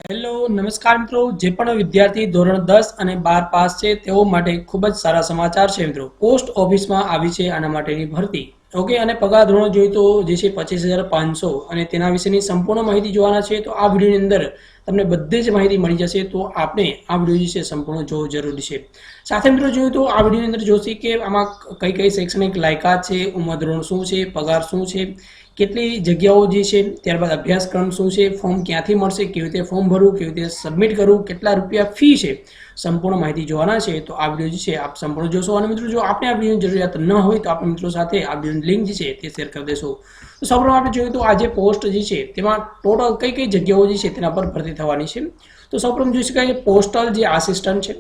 Hello નમસ્કાર મિત્રો, જે પણ વિદ્યાર્થી ધોરણ 10 અને 12 પાસ છે તેઓ માટે ખૂબ જ સારા સમાચાર છે મિત્રો. પોસ્ટ ઓફિસમાં આવી છે આના માટેની ભરતી. ઓકે, અને પગાર ધોરણ જોઈએ તો જે છે 25,500 અને તેના વિશેની સંપૂર્ણ માહિતી જોવાના છે. તો આ વિડીયોની અંદર તમને બધી જ માહિતી મળી જશે. તો આપણે આ વિડીયો જે છે સંપૂર્ણ જોવું જરૂરી છે. સાથે મિત્રો જોઈએ તો આ વિડીયોની અંદર જોશી કે આમાં કઈ કઈ શૈક્ષણિક લાયકાત છે, ઉંમર ધોરણ શું છે, પગાર શું છે, કેટલી જગ્યાઓ જે છે, ત્યારબાદ અભ્યાસક્રમ શું છે, ફોર્મ ક્યાંથી મળશે, કેવી રીતે ફોર્મ ભરવું, કેવી રીતે સબમિટ કરવું, કેટલા રૂપિયા ફી છે, સંપૂર્ણ માહિતી જોવાના છે. તો આ વિડીયો જે છે આપ સંપૂર્ણ જોશો. અને મિત્રો જો આપણે આ વિડીયોની જરૂરિયાત ન હોય તો આપણે મિત્રો સાથે આ વિડીયોની લિંક જે છે તે શેર કરી દેશો. તો સૌપ્રથમ આપણે જોઈએ તો આ જે પોસ્ટ જે છે તેમાં ટોટલ કઈ કઈ જગ્યાઓ જે છે તેના પર ભરતી થવાની છે. તો સૌપ્રથમ જોઈ શકાય કે પોસ્ટલ જે આસિસ્ટન્ટ છે,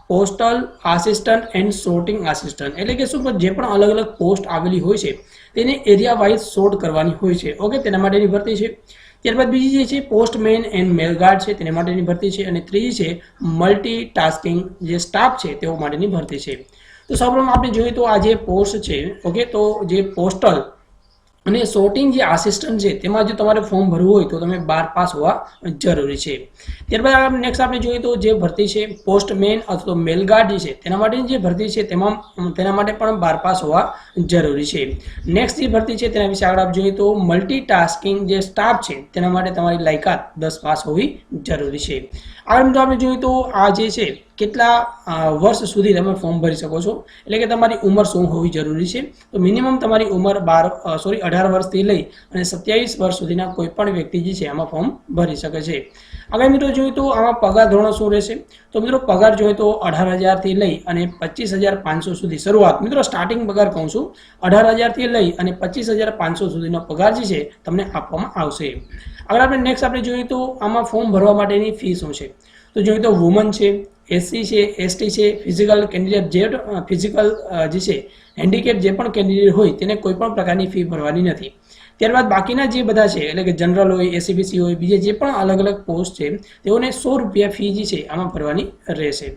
postal assistant and sorting assistant, એટલે કે શું જે પણ અલગ અલગ પોસ્ટ આવેલી હોય છે તેને એરિયા વાઇઝ સોર્ટ કરવાની હોય છે. ઓકે, તેના માટેની ભરતી છે. ત્યારબાદ બીજી જે છે પોસ્ટમેન એન્ડ મેલગાર્ડ છે, તેના માટેની ભરતી છે. અને ત્રીજી છે મલ્ટીટાસ્કિંગ જે સ્ટાફ છે તેઓ માટેની ભરતી છે. તો સૌપ્રથમ આપણે જોઈએ તો આ જે પોસ્ટ છે, ઓકે, તો જે પોસ્ટલ અને સોર્ટિંગ જે આસિસ્ટન્ટ છે તેમાં જો તમારે ફોર્મ ભરવું હોય તો તમે 12 પાસ હોવા જરૂરી છે. ત્યારબાદ નેક્સ્ટ આપણે જોઈએ તો જે ભરતી છે પોસ્ટમેન અથવા તો મેલગાર્ડ છે તેના માટેની જે ભરતી છે તેના માટે પણ 12 પાસ હોવા જરૂરી છે. નેક્સ્ટ જે ભરતી છે તેના વિશે આગળ આપણે જોઈએ તો મલ્ટીટાસ્કિંગ જે સ્ટાફ છે તેના માટે તમારી લાયકાત 10 પાસ હોવી જરૂરી છે. આગળ મિત્રો આપણે જોઈએ તો આ જે છે કેટલા વર્ષ સુધી તમે ફોર્મ ભરી શકો છો, એટલે કે તમારી ઉંમર શું હોવી જરૂરી છે. તો મિનિમમ તમારી ઉંમર 18 વર્ષથી લઈ અને 27 વર્ષ સુધીના કોઈ પણ વ્યક્તિ જે છે આમાં ફોર્મ ભરી શકે છે. આગળ મિત્રો જોઈએ તો આમાં પગાર ધોરણો શું રહેશે. તો મિત્રો પગાર જોઈએ તો 18,000 થી લઈ અને 25,500 સુધી શરૂઆત. મિત્રો સ્ટાર્ટિંગ પગાર કહું છું, 18,000 થી લઈ અને 25,500 સુધીનો પગાર જે છે તમને આપવામાં આવશે. આગળ આપણે નેક્સ્ટ આપણે જોઈએ તો આમાં ફોર્મ ભરવા માટેની ફી શું છે. તો જોઈએ તો વુમન છે, એસસી છે, એસટી છે, ફિઝિકલ કેન્ડિડેટ જે ફિઝિકલ જે છે હેન્ડીકેપ જે પણ કેન્ડિડેટ હોય તેને કોઈ પણ પ્રકારની ફી ભરવાની નથી. ત્યારબાદ બાકીના જે બધા છે એટલે કે જનરલ હોય, એસીબીસી હોય, બીજે જે પણ અલગ અલગ પોસ્ટ છે તેઓને 100 રૂપિયા ફી જે છે આમાં ભરવાની રહેશે.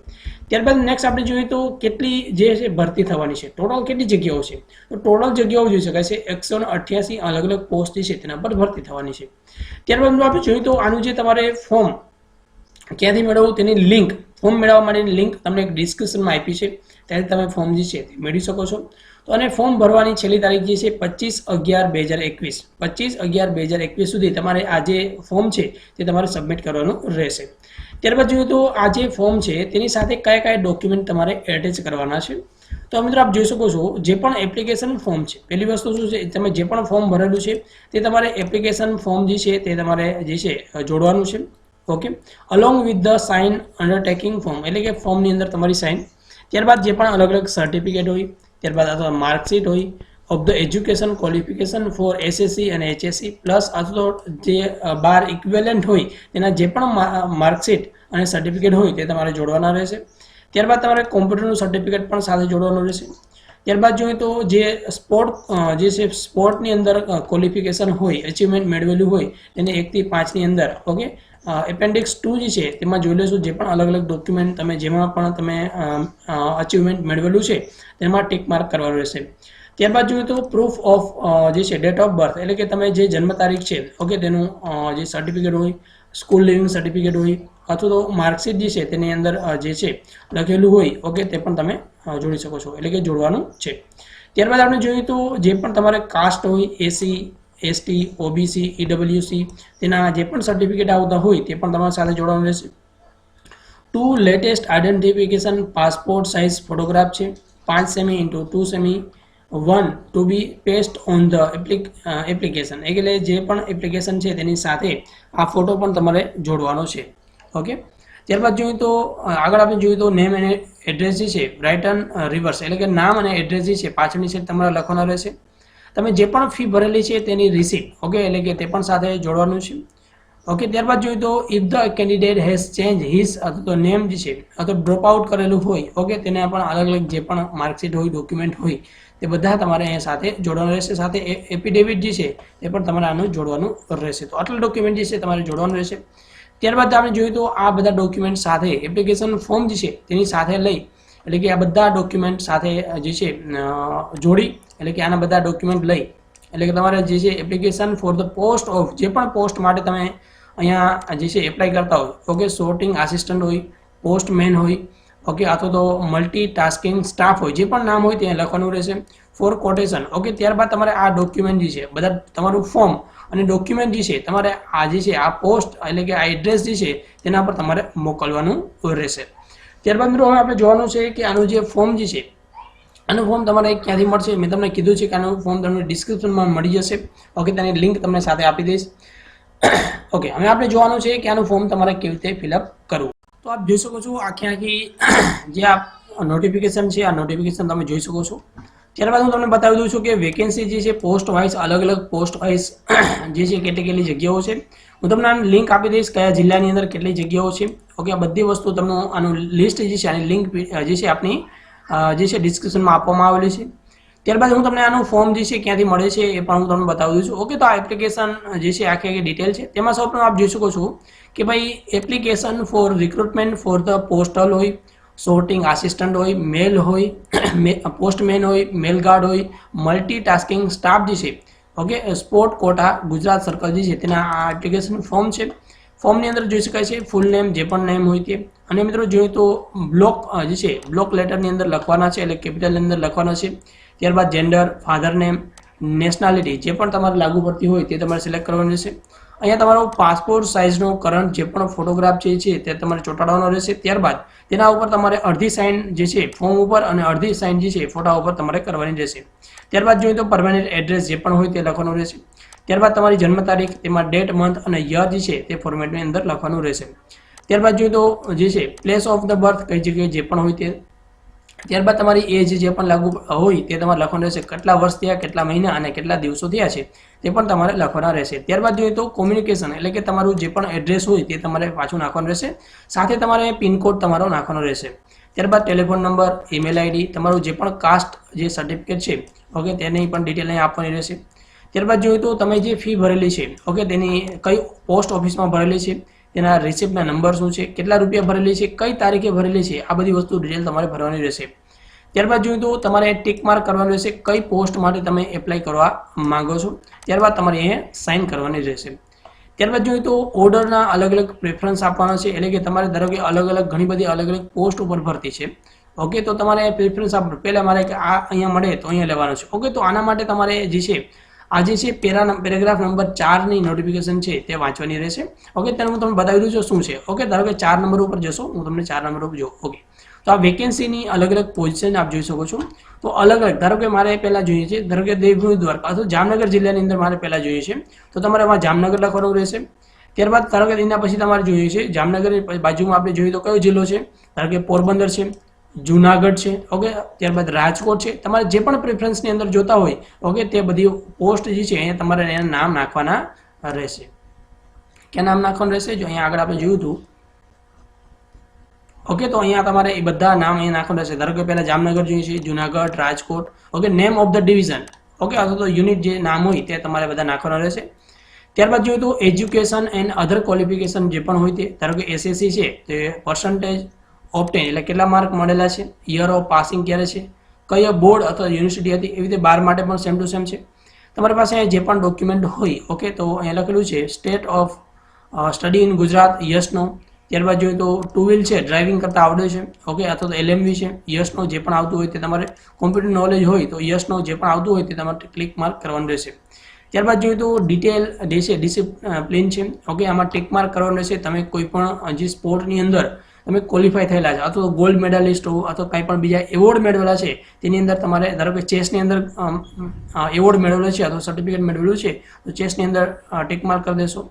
ત્યારબાદ નેક્સ્ટ આપણે જોઈએ તો કેટલી જે છે ભરતી થવાની છે, ટોટલ કેટલી જગ્યાઓ છે. તો ટોટલ જગ્યાઓ જોઈ શકાય છે 188 અલગ અલગ પોસ્ટ જે છે તેના પર ભરતી થવાની છે. ત્યારબાદ આપણે જોઈએ તો આનું જે તમારે ફોર્મ ક્યાંથી મેળવવું તેની લિંક, ફોર્મ મેળવવા માટેની લિંક તમને એક ડિસ્ક્રિપ્શનમાં આપી છે, ત્યાંથી તમે ફોર્મ જે છે તે મેળવી શકો છો. તો અને ફોર્મ ભરવાની છેલ્લી તારીખ જે છે 25/11/2021, 25/11/2021 સુધી તમારે આ જે ફોર્મ છે તે તમારે સબમિટ કરવાનું રહેશે. ત્યારબાદ જોઈએ તો આ જે ફોર્મ છે તેની સાથે કયા કયા ડોક્યુમેન્ટ તમારે એટેચ કરવાના છે. તો મિત્રો આપ જોઈ શકો છો જે પણ એપ્લિકેશન ફોર્મ છે, પહેલી વસ્તુ શું છે, તમે જે પણ ફોર્મ ભરેલું છે તે તમારે એપ્લિકેશન ફોર્મ જે છે તે તમારે જે છે જોડવાનું છે. Okay, along with the sign undertaking form, એટલે કે ફોર્મની અંદર તમારી સાઇન. ત્યારબાદ જે પણ અલગ અલગ સર્ટિફિકેટ હોય, ત્યારબાદ અથવા માર્કશીટ હોય of the education qualification for SSC અને એચએસસી પ્લસ અથવા જે બાર ઇક્વેલન્ટ હોય તેના જે પણ માર્કશીટ અને સર્ટિફિકેટ હોય તે તમારે જોડવાના રહેશે. ત્યારબાદ તમારે કોમ્પ્યુટરનું સર્ટિફિકેટ પણ સાથે જોડવાનું રહેશે. ત્યારબાદ જોઈએ તો જે જે છે સ્પોર્ટની અંદર ક્વોલિફિકેશન હોય, અચીવમેન્ટ મેળવેલું હોય તેને 1 થી 5ની અંદર. ઓકે, એપેન્ડિક્સ 2 જે છે તેમાં જોઈ લેશું જે પણ અલગ અલગ ડોક્યુમેન્ટ તમે જેમાં પણ તમે અચીવમેન્ટ મેળવેલું છે તેમાં ટિક માર્ક કરવાનું રહેશે. ત્યારબાદ જોઈએ તો પ્રૂફ ઓફ જે છે ડેટ ઓફ બર્થ, એટલે કે તમે જે જન્મ તારીખ છે ઓકે તેનું જે સર્ટિફિકેટ હોય, સ્કૂલ લિવિંગ સર્ટિફિકેટ હોય અથવા તો માર્કશીટ જે છે તેની અંદર જે છે લખેલું હોય ઓકે તે પણ તમે જોડી શકો છો, એટલે કે જોડવાનું છે. ત્યારબાદ આપણે જોઈએ તો જે પણ તમારે કાસ્ટ હોય, એસી, એસટી, ઓબીસી, ઈડબ્લ્યુસી તેના જે પણ સર્ટિફિકેટ આવતા હોય તે પણ તમારી સાથે જોડવાનું રહેશે. 2 latest identification passport size photograph છે, 5 સેમી × 2 સેમી, 1 to be paste on the application, એટલે જે પણ એપ્લિકેશન છે તેની સાથે આ ફોટો પણ તમારે જોડવાનો છે. ઓકે, ત્યારબાદ જોઈએ તો આગળ આપણે જોઈએ તો નેમ અને એડ્રેસ જે છે રાઇટ એન્ડ રિવર્સ, એટલે કે નામ અને એડ્રેસ જે છે પાછળની સાઈડ તમારે લખવાના રહેશે. તમે જે પણ ફી ભરેલી છે તેની રિસીપ્ટ, ઓકે, એટલે કે તે પણ સાથે જોડવાનું છે. ઓકે, ત્યારબાદ જોઈએ તો if the candidate has change his અથવા તો નેમ જે છે અથવા ડ્રોપ આઉટ કરેલું હોય ઓકે તેને પણ અલગ અલગ જે પણ માર્કશીટ હોય, ડોક્યુમેન્ટ હોય તે બધા તમારે અહીંયા સાથે જોડવાનું રહેશે. સાથે એફિડેવિટ જે છે એ પણ તમારે આનું જોડવાનું રહેશે. તો આટલા ડોક્યુમેન્ટ જે છે તમારે જોડવાનું રહેશે. ત્યારબાદ આપણે જોઈએ તો આ બધા ડોક્યુમેન્ટ સાથે એપ્લિકેશન ફોર્મ જે છે તેની સાથે લઈ, એટલે કે આ બધા ડોક્યુમેન્ટ સાથે જે છે જોડી, એટલે કે આના બધા ડોક્યુમેન્ટ લઈ એટલે કે તમારે જે છે application for the post of જે પણ પોસ્ટ માટે તમે અહીંયા જે છે એપ્લાય કરતા હોય, ઓકે, સોર્ટિંગ આસિસ્ટન્ટ હોય, પોસ્ટમેન હોય, ઓકે, અથવા તો મલ્ટીટાસ્કિંગ સ્ટાફ હોય, જે પણ નામ હોય ત્યાં લખવાનું રહેશે. For quotation, okay. ત્યારબાદ તમારે આ ડોક્યુમેન્ટ જે છે બધા તમારું ફોર્મ અને ડોક્યુમેન્ટ જે છે તમારે આ જે છે આ પોસ્ટ એટલે કે આ એડ્રેસ જે છે તેના પર તમારે મોકલવાનું રહેશે. ત્યારબાદ મિત્રો હવે આપણે જોવાનું છે કે આનું જે ફોર્મ જે છે આનું ફોર્મ તમારે ક્યાંથી મળશે. મેં તમને કીધું છે કે આનું ફોર્મ તમને ડિસ્ક્રિપ્શનમાં મળી જશે, ઓકે. તેની લિંક તમને સાથે આપી દઈશ, ઓકે. હવે આપણે જોવાનું છે કે આનું ફોર્મ તમારે કેવી રીતે ફિલઅપ કરવું. તો આપ જોઈ શકો છો આખી જે આ નોટિફિકેશન છે, આ નોટિફિકેશન તમે જોઈ શકો છો. ત્યારબાદ હું તમને બતાવી દઉં છું કે વેકેન્સી જે છે પોસ્ટ વાઇઝ અલગ અલગ પોસ્ટ વાઇઝ જે છે કેટલી જગ્યાઓ છે. હું તમને આની લિંક આપી દઈશ કયા જિલ્લાની અંદર કેટલી જગ્યાઓ છે, ઓકે. આ બધી વસ્તુ તમને આનું લિસ્ટ જે છે આની લિંક જે છે આપણી જે છે ડિસ્ક્રિપ્શનમાં આપવામાં આવેલી છે. ત્યારબાદ હું તમને આનું ફોર્મ જે છે ક્યાંથી મળે છે એ પણ હું તમને બતાવી દઉં છું, ઓકે. તો આ એપ્લિકેશન જે છે આખી ડિટેલ છે. તેમાં સૌપ્રથમ આપ જોઈ શકો છો કે ભાઈ application for recruitment for the postal હોય, સોર્ટિંગ આસિસ્ટન્ટ હોય, મેલ હોય, પોસ્ટમેન હોય, મેલ ગાર્ડ હોય, મલ્ટીટાસ્કિંગ સ્ટાફ જે છે, okay. Sport quota Gujarat circle જે છે તેના આ એપ્લિકેશન ફોર્મ છે. ફોર્મની અંદર જોઈ શકાય છે ફૂલ નેમ જે પણ નેમ હોય તે. અને મિત્રો જોઈએ તો બ્લોક જે છે બ્લોક લેટરની અંદર લખવાના છે એટલે કેપિટલની અંદર લખવાના છે. ત્યારબાદ જેન્ડર, ફાધર નેમ, નેશનાલિટી જે પણ તમારે લાગુ પડતી હોય તે તમારે સિલેક્ટ કરવાનું રહેશે. અહીંયા તમારો પાસપોર્ટ સાઇઝનો કરંટ જે પણ ફોટોગ્રાફ જે છે તે તમારે ચોંટાડવાનો રહેશે. ત્યારબાદ તેના ઉપર તમારે અડધી સાઇન જે છે ફોર્મ ઉપર અને અડધી સાઇન જે છે ફોટા ઉપર તમારે કરવાની રહેશે. ત્યારબાદ જોઈએ તો પરમેનન્ટ એડ્રેસ જે પણ હોય તે લખવાનું રહેશે. ત્યારબાદ તમારી જન્મ તારીખ, તેમાં ડેટ, મંથ અને યર જે છે તે ફોર્મેટની અંદર લખવાનું રહેશે. ત્યારબાદ જોઈએ તો જે છે પ્લેસ ઓફ ધ બર્થ કઈ જગ્યાએ જે પણ હોય તે. ત્યારબાદ તમારી એજ જે પણ લાગુ હોય તે તમારે લખવાનું રહેશે. કેટલા વર્ષ થયા, કેટલા મહિના અને કેટલા દિવસો થયા છે તે પણ તમારે લખવાના રહેશે. ત્યારબાદ જોઈએ તો કોમ્યુનિકેશન એટલે કે તમારું જે પણ એડ્રેસ હોય તે તમારે પાછું નાખવાનું રહેશે. સાથે તમારે પિનકોડ તમારો નાખવાનો રહેશે. ત્યારબાદ ટેલિફોન નંબર, ઈમેલ આઈડી, તમારું જે પણ કાસ્ટ જે સર્ટિફિકેટ છે, ઓકે, તેની પણ ડિટેલ અહીં આપવાની રહેશે. ત્યારબાદ જોઈએ તો તમે જે ફી ભરેલી છે, ઓકે, તેની કઈ પોસ્ટ ઓફિસમાં ભરેલી છે, તેના રિસિપ્ટના નંબર શું છે, કેટલા રૂપિયા ભરેલી છે, કઈ તારીખે ભરેલી છે, આ બધી વસ્તુ ડિટેલ તમારે ભરવાની રહેશે. ત્યારબાદ જોઈએ તો તમારે ટિક માર્ક કરવાનું રહેશે કઈ પોસ્ટ માટે તમે એપ્લાય કરવા માંગો છો. ત્યારબાદ તમારે અહીંયા સાઇન કરવાની રહેશે. ત્યારબાદ જોઈએ તો ઓર્ડરના અલગ અલગ પ્રેફરન્સ આપવાના છે એટલે કે તમારે ધારો કે અલગ અલગ ઘણી બધી અલગ અલગ પોસ્ટ ઉપર ભરતી છે, ઓકે. તો તમારે પ્રેફરન્સ આપવું પહેલાં મારે કે આ અહીંયા મળે તો અહીંયા લેવાનું છે, ઓકે. તો આના માટે તમારે જે છે આ જે છે પેરાગ્રાફ નંબર 4ની નોટિફિકેશન છે તે વાંચવાની રહેશે, ઓકે. તેને હું તમને બતાવી દઉં છું શું છે, ઓકે. ધારો કે 4 નંબર ઉપર જશો, હું તમને 4 નંબર ઉપર જો, ઓકે. તો આ વેકેન્સીની અલગ અલગ પોઝિશન આપ જોઈ શકો છો. તો અલગ અલગ ધારો કે મારે પહેલાં જોઈએ છે, ધારો કે દેવભૂમિ દ્વારકા અથવા જામનગર જિલ્લાની અંદર મારે પહેલાં જોઈએ છે, તો તમારે એમાં જામનગર લખવાનું રહેશે. ત્યારબાદ ધારો કે એના પછી તમારે જોઈએ છે જામનગરની બાજુમાં આપણે જોઈએ તો કયો જિલ્લો છે, ધારો કે પોરબંદર છે, જુનાગઢ છે, ઓકે. ત્યારબાદ રાજકોટ છે. તમારે જે પણ પ્રેફરન્સની અંદર જોતા હોય, ઓકે, તે બધી પોસ્ટ જે છે અહીંયા તમારે એના નામ નાખવાના રહેશે. ક્યાં નામ નાખવાનું રહેશે? જો અહીંયા આગળ આપણે જોયું હતું, ઓકે. તો અહીંયા તમારે એ બધા નામ અહીંયા નાખવાનું રહેશે. ધારો કે પહેલાં જામનગર જોઈએ છે, Junagadh, Rajkot, okay. Name of the division, okay, અથવા તો યુનિટ જે નામ હોય તે તમારે બધા નાખવાના રહેશે. ત્યારબાદ જોઈએ તો એજ્યુકેશન એન્ડ અધર ક્વોલિફિકેશન જે પણ હોય તે, ધારો કે એસએસસી છે તે પર્સન્ટેજ ઓપ્ટેન એટલે કેટલા માર્ક મળેલા છે, યર ઓફ પાસિંગ ક્યારે છે, કયા બોર્ડ અથવા યુનિવર્સિટી હતી, એવી રીતે 12 માટે પણ સેમ ટુ સેમ છે. તમારી પાસે જે પણ ડોક્યુમેન્ટ હોય, ઓકે. તો અહીંયા લખેલું છે state of study in Gujarat, યસનો. ત્યારબાદ જોઈએ તો ટુ વ્હીલ છે, ડ્રાઇવિંગ કરતા આવડે છે, ઓકે, અથવા તો LMV છે, યસનો જે પણ આવતું હોય તે તમારે કોમ્પ્યુટર નોલેજ હોય તો યસનો જે પણ આવતું હોય તે તમારે ક્લિક માર્ક કરવાનું રહેશે. ત્યારબાદ જોઈએ તો ડિટેલ જે છે ડિસિપ્લિન છે, ઓકે. આમાં ટિક માર્ક કરવાનું રહેશે. તમે કોઈ પણ જે સ્પોર્ટની અંદર તમે ક્વોલિફાય થયેલા છે અથવા તો ગોલ્ડ મેડાલિસ્ટ હો અથવા કંઈ પણ બીજા એવોર્ડ મેળવેલા છે તેની અંદર તમારે ધારો કે ચેસની અંદર એવોર્ડ મેળવેલો છે અથવા સર્ટિફિકેટ મેળવેલું છે તો ચેસની અંદર ટિક માર્ક કરી દેશો.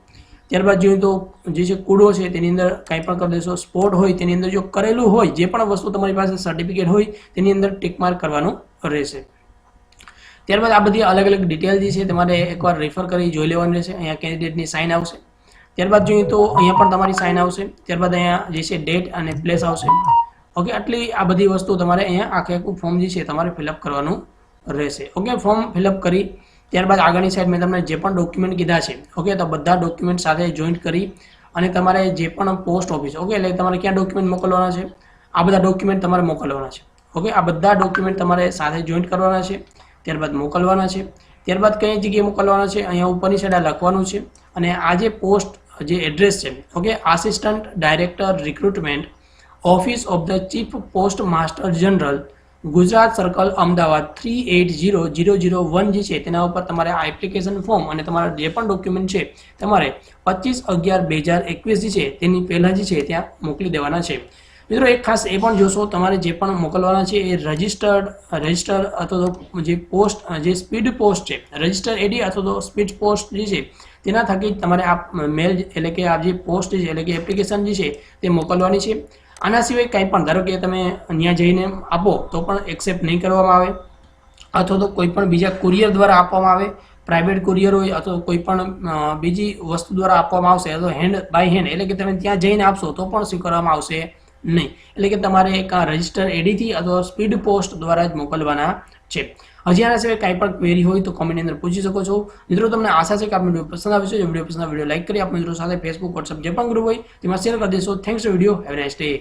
ત્યારબાદ જોઈએ તો જે છે કુડો છે તેની અંદર કંઈ પણ કરી દેશો. સ્પોર્ટ હોય તેની અંદર જો કરેલું હોય જે પણ વસ્તુ તમારી પાસે સર્ટિફિકેટ હોય તેની અંદર ટિક માર્ક કરવાનું રહેશે. ત્યારબાદ આ બધી અલગ અલગ ડિટેલ જે છે તમારે એકવાર રેફર કરી જોઈ લેવાની રહેશે. અહીંયા કેન્ડિડેટની સાઇન આવશે. ત્યારબાદ જોઈએ તો અહીંયા પણ તમારી સાઇન આવશે. ત્યારબાદ અહીંયા જે છે ડેટ અને પ્લેસ આવશે, ઓકે. આટલી આ બધી વસ્તુ તમારે અહીંયા આખું ફોર્મ જે છે તમારે ફિલઅપ કરવાનું રહેશે, ઓકે. ફોર્મ ફિલઅપ કરી ત્યારબાદ આગળની સાઈડ મેં તમને જે પણ ડોક્યુમેન્ટ કીધા છે, ઓકે, તો બધા ડોક્યુમેન્ટ સાથે જોઈન્ટ કરી અને તમારે જે પણ પોસ્ટ ઓફિસ, ઓકે, એટલે તમારે ક્યાં ડોક્યુમેન્ટ મોકલવાના છે, આ બધા ડોક્યુમેન્ટ તમારે મોકલવાના છે, ઓકે. આ બધા ડોક્યુમેન્ટ તમારે સાથે જોઈન્ટ કરવાના છે, ત્યારબાદ મોકલવાના છે. ત્યારબાદ કઈ જગ્યાએ મોકલવાના છે અહીંયા ઉપરની સાઈડ લખવાનું છે. અને આ જે પોસ્ટ જે એડ્રેસ છે okay assistant director recruitment office of the chief post master general Gujarat circle Ahmedabad 380001 જે છે તેના ઉપર તમારે આ એપ્લિકેશન ફોર્મ અને તમારા જે પણ ડોક્યુમેન્ટ છે તમારે 25/11/2021 જે છે તેની પહેલાં જે છે ત્યાં મોકલી દેવાના છે મિત્રો એક ખાસ એ પણ જોશો તમારે જે પણ મોકલવાના છે એ રજિસ્ટર અથવા તો જે પોસ્ટ જે સ્પીડ પોસ્ટ છે રજિસ્ટર એડી અથવા તો સ્પીડ પોસ્ટ જે છે તેના થકી તમારે આ મેલ એટલે કે આ જે પોસ્ટ છે એટલે કે એપ્લિકેશન જે છે તે મોકલવાની છે આના સિવાય કંઈ પણ ધારો કે તમે ત્યાં જઈને આપો તો પણ એક્સેપ્ટ નહીં કરવામાં આવે અથવા તો કોઈ પણ બીજા કુરિયર દ્વારા આપવામાં આવે પ્રાઇવેટ કુરિયર હોય અથવા કોઈ પણ બીજી વસ્તુ દ્વારા આપવામાં આવશે અથવા હેન્ડ બાય હેન્ડ એટલે કે તમે ત્યાં જઈને આપશો તો પણ સ્વીકારવામાં આવશે નહીં એટલે કે તમારે એક આ રજિસ્ટર એડીથી અથવા સ્પીડ પોસ્ટ દ્વારા જ મોકલવાના છે હજી આના સિવાય કાંઈ પણ ક્વેરી હોય તો કોમેન્ટની અંદર પૂછી શકો છો મિત્રો તમને આશા છે કે આપનો વિડીયો પસંદ આવ્યો છે જો વિડીયો પસંદ આવે વિડીયો લાઈક કરી આપણા મિત્રો સાથે ફેસબુક વોટ્સઅપ જે પણ ગ્રુપ હોય તેમાં શેર કરી દેશો thanks for video have a nice day